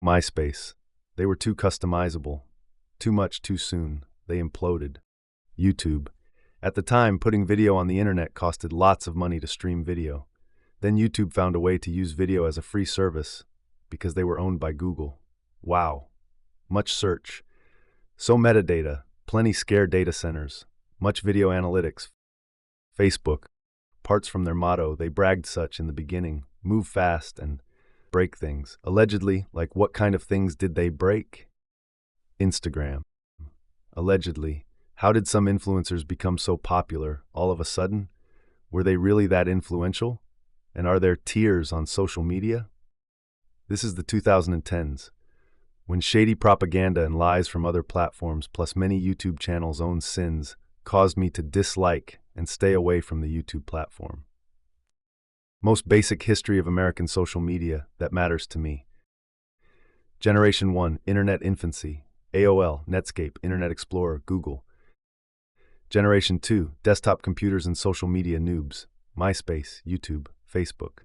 MySpace. They were too customizable. Too much too soon. They imploded. YouTube. At the time, putting video on the internet costed lots of money to stream video. Then YouTube found a way to use video as a free service because they were owned by Google. Wow. Much search. So metadata. Plenty scarce data centers. Much video analytics. Facebook. Parts from their motto, they bragged such in the beginning. Move fast and break things. Allegedly, like what kind of things did they break? Instagram. Allegedly. How did some influencers become so popular all of a sudden? Were they really that influential? And are there tiers on social media? This is the 2010s, when shady propaganda and lies from other platforms plus many YouTube channels' own sins caused me to dislike and stay away from the YouTube platform. Most basic history of American social media that matters to me. Generation 1, Internet infancy, AOL, Netscape, Internet Explorer, Google. Generation 2, desktop computers and social media noobs, MySpace, YouTube, Facebook.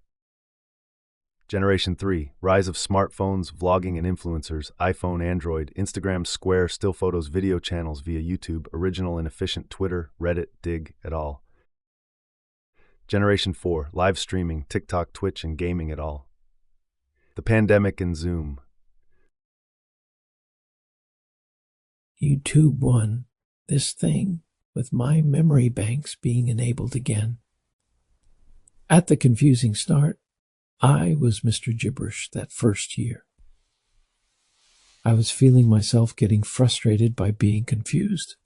Generation 3, rise of smartphones, vlogging and influencers, iPhone, Android, Instagram, Square, still photos, video channels via YouTube, original and efficient Twitter, Reddit, Dig, et al. Generation 4, live streaming, TikTok, Twitch, and gaming et al. The pandemic and Zoom. YouTube won this thing with my memory banks being enabled again. At the confusing start, I was Mr. Gibberish that first year. I was feeling myself getting frustrated by being confused,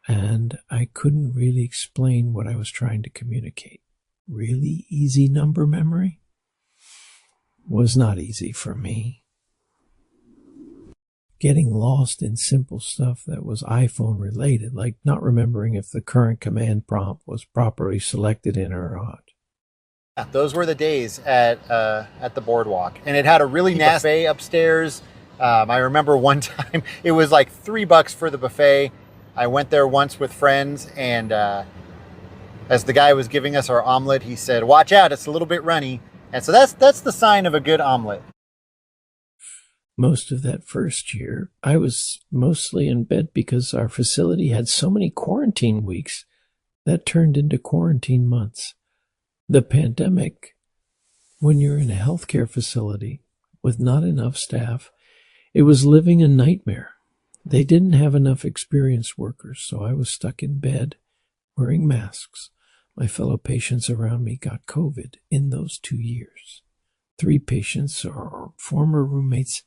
and I couldn't really explain what I was trying to communicate. Really easy number memory was not easy for me. Getting lost in simple stuff that was iPhone related, like not remembering if the current command prompt was properly selected in or not. Those were the days at the boardwalk, and it had a really nasty buffet upstairs. I remember one time it was like $3 for the buffet. I went there once with friends, and as the guy was giving us our omelet, he said, "Watch out, it's a little bit runny." And so that's the sign of a good omelet. Most of that first year, I was mostly in bed because our facility had so many quarantine weeks that turned into quarantine months. The pandemic, when you're in a healthcare facility with not enough staff, it was living a nightmare. They didn't have enough experienced workers, so I was stuck in bed wearing masks. My fellow patients around me got COVID in those 2 years. 3 patients, our former roommates,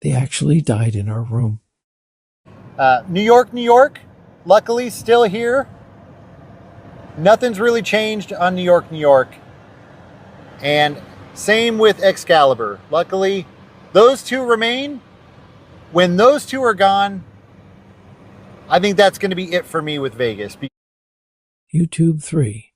they actually died in our room. New York, luckily still here. Nothing's really changed on New York. And same with Excalibur. Luckily, those two remain. When those two are gone, I think that's going to be it for me with Vegas. YouTube 3,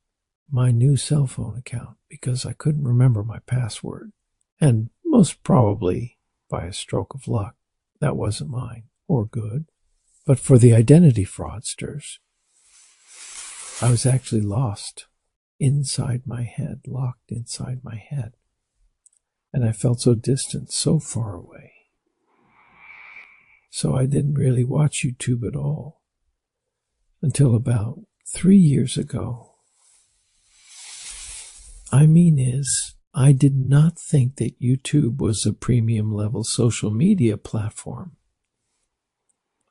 my new cell phone account, because I couldn't remember my password. And most probably, by a stroke of luck, that wasn't mine, or good. But for the identity fraudsters, I was actually lost inside my head, locked inside my head. And I felt so distant, so far away. So I didn't really watch YouTube at all until about 3 years ago. I did not think that YouTube was a premium level social media platform.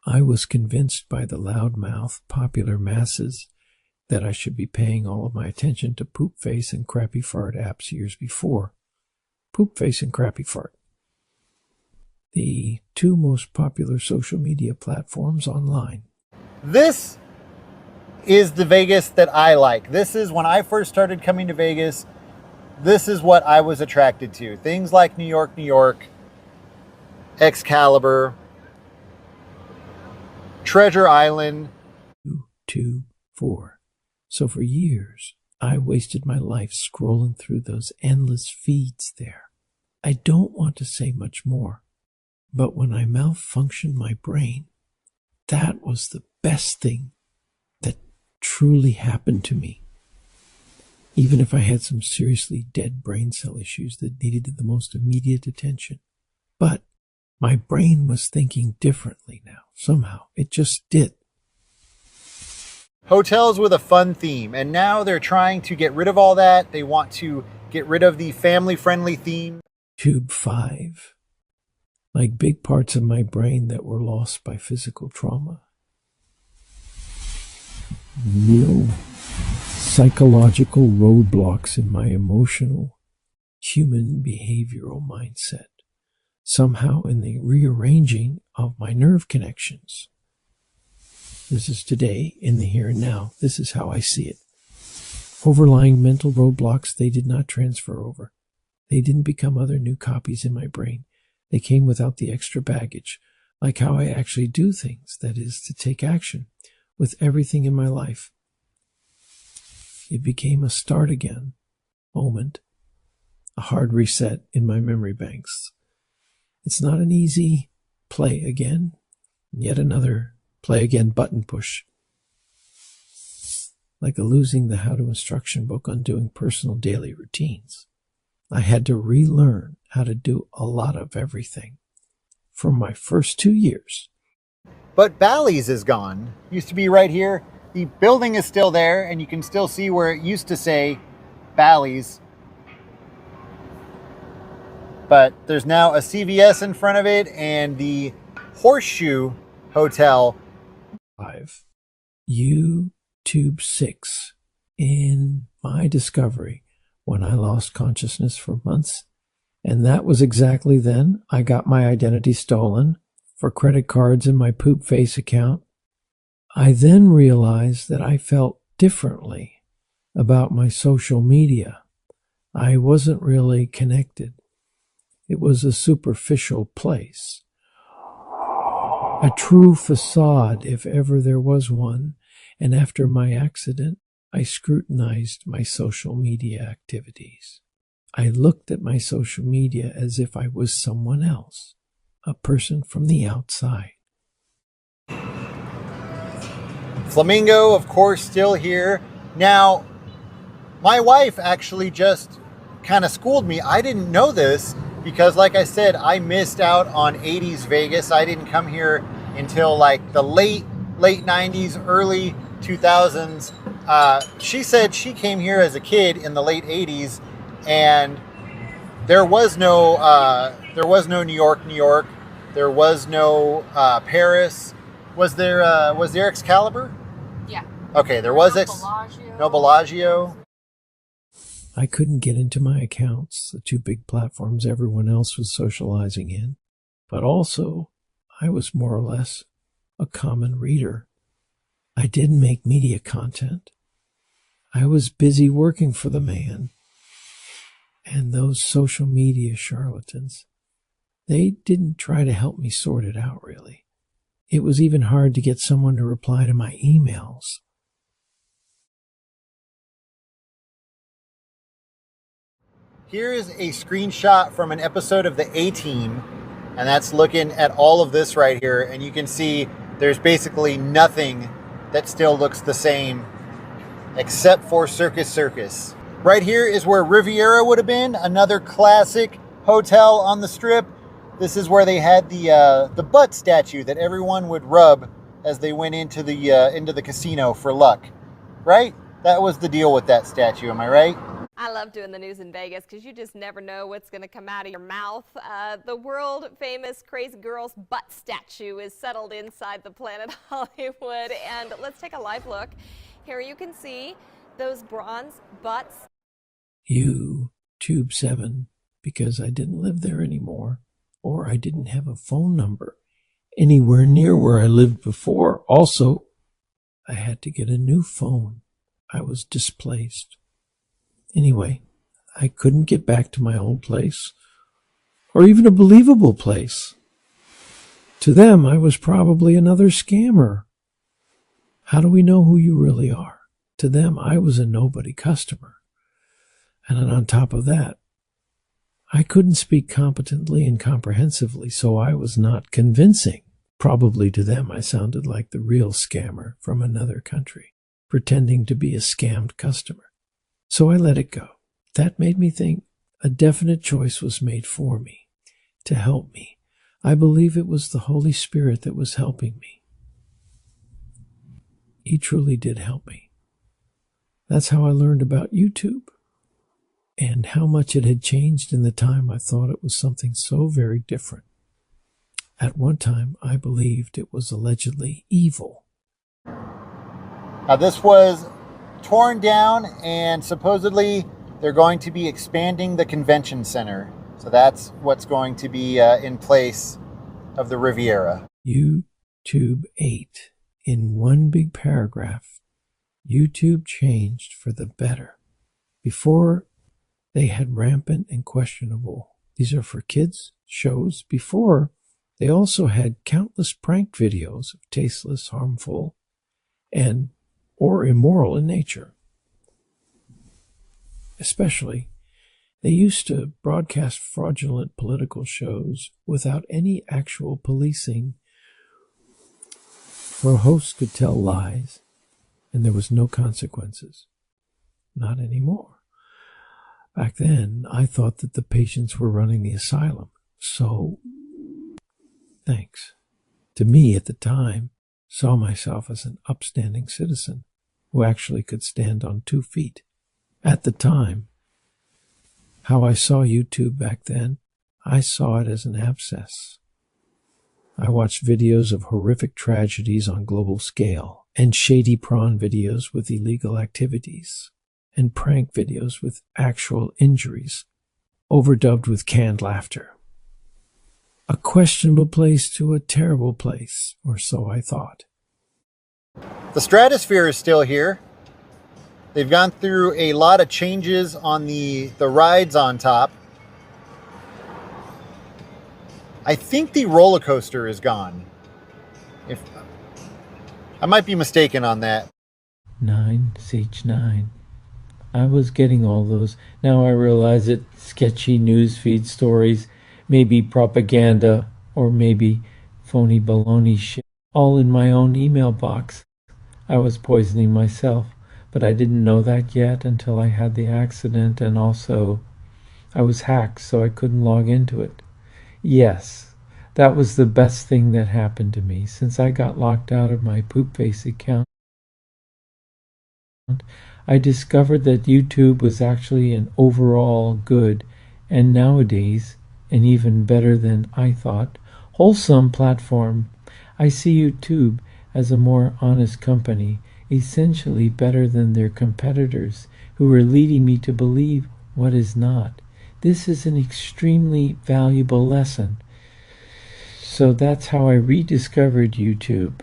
I was convinced by the loudmouth popular masses that I should be paying all of my attention to Poop Face and Crappy Fart apps years before. Poop Face and Crappy Fart, the 2 most popular social media platforms online. This is the Vegas that I like. This is when I first started coming to Vegas. This is what I was attracted to. Things like New York, Excalibur, Treasure Island. 2, 4. So for years, I wasted my life scrolling through those endless feeds there. I don't want to say much more, but when I malfunctioned my brain, that was the best thing that truly happened to me. Even if I had some seriously dead brain cell issues that needed the most immediate attention. But My brain was thinking differently now. Somehow, it just did. Hotels with a fun theme, and now they're trying to get rid of all that. They want to get rid of the family-friendly theme. Tube 5. Like big parts of my brain that were lost by physical trauma. Real psychological roadblocks in my emotional, human behavioral mindset. Somehow in the rearranging of my nerve connections. This is today, in the here and now. This is how I see it. Overlying mental roadblocks, they did not transfer over. They didn't become other new copies in my brain. They came without the extra baggage, like how I actually do things, that is, to take action with everything in my life. It became a start again moment, a hard reset in my memory banks. It's not an easy play again, yet another play again button push. Like a losing the how-to instruction book on doing personal daily routines. I had to relearn how to do a lot of everything from my first 2 years. But Bally's is gone. Used to be right here. The building is still there, and you can still see where it used to say Bally's. But there's now a CVS in front of it, and the Horseshoe Hotel. 5. Tube 6. In my discovery, when I lost consciousness for months, and that was exactly then I got my identity stolen for credit cards in my poop face account. I then realized that I felt differently about my social media. I wasn't really connected. It was a superficial place. A true facade, if ever there was one, and after my accident, I scrutinized my social media activities. I looked at my social media as if I was someone else, a person from the outside. Flamingo, of course, still here. Now, my wife actually just kind of schooled me. I didn't know this because, like I said, I missed out on 80s Vegas. I didn't come here until like the late 90s, early 2000s. She said she came here as a kid in the late 80s, and there was no New York, New York. There was no Paris. Was there Excalibur? Yeah. Okay, there was no Bellagio. I couldn't get into my accounts, the two big platforms everyone else was socializing in, but also I was more or less a common reader. I didn't make media content. I was busy working for the man. And those social media charlatans, they didn't try to help me sort it out, really. It was even hard to get someone to reply to my emails. Here is a screenshot from an episode of the A-Team, and that's looking at all of this right here, and you can see there's basically nothing that still looks the same except for Circus. Right here is where Riviera would have been, another classic hotel on the Strip. This is where they had the butt statue that everyone would rub as they went into the casino for luck, right? That was the deal with that statue, am I right? I love doing the news in Vegas because you just never know what's going to come out of your mouth. The world famous Crazy Girl's butt statue is settled inside the Planet Hollywood, and let's take a live look. Here you can see those bronze butts. Tube 7, because I didn't live there anymore, or I didn't have a phone number anywhere near where I lived before. Also, I had to get a new phone. I was displaced. Anyway, I couldn't get back to my old place, or even a believable place. To them, I was probably another scammer. How do we know who you really are? To them, I was a nobody customer. And on top of that, I couldn't speak competently and comprehensively, so I was not convincing. Probably to them, I sounded like the real scammer from another country, pretending to be a scammed customer. So I let it go. That made me think a definite choice was made for me, to help me. I believe it was the Holy Spirit that was helping me. He truly did help me. That's how I learned about YouTube and how much it had changed in the time I thought it was something so very different. At one time, I believed it was allegedly evil. Now, this was torn down, and supposedly they're going to be expanding the convention center. So that's what's going to be in place of the Riviera. YouTube 8. In one big paragraph, YouTube changed for the better. Before, they had rampant and questionable. These are for kids shows. Before, they also had countless prank videos of tasteless, harmful, or immoral in nature. Especially, they used to broadcast fraudulent political shows without any actual policing, where hosts could tell lies and there was no consequences. Not anymore. Back then, I thought that the patients were running the asylum. So, thanks. To me, at the time, saw myself as an upstanding citizen who actually could stand on 2 feet. At the time, how I saw YouTube back then, I saw it as an abscess. I watched videos of horrific tragedies on global scale, and shady prawn videos with illegal activities, and prank videos with actual injuries, overdubbed with canned laughter. A questionable place to a terrible place, or so I thought. The stratosphere is still here. They've gone through a lot of changes on the rides on top. I think the roller coaster is gone. If I might be mistaken on that. 9CH9. I was getting all those. Now I realize it. Sketchy newsfeed stories, maybe propaganda, or maybe phony baloney shit, all in my own email box. I was poisoning myself, but I didn't know that yet until I had the accident, and also I was hacked, so I couldn't log into it. Yes, that was the best thing that happened to me since I got locked out of my Poopface account. I discovered that YouTube was actually an overall good, and nowadays an even better than I thought, wholesome platform. I see YouTube as a more honest company, essentially better than their competitors who are leading me to believe what is not. This is an extremely valuable lesson. So that's how I rediscovered YouTube.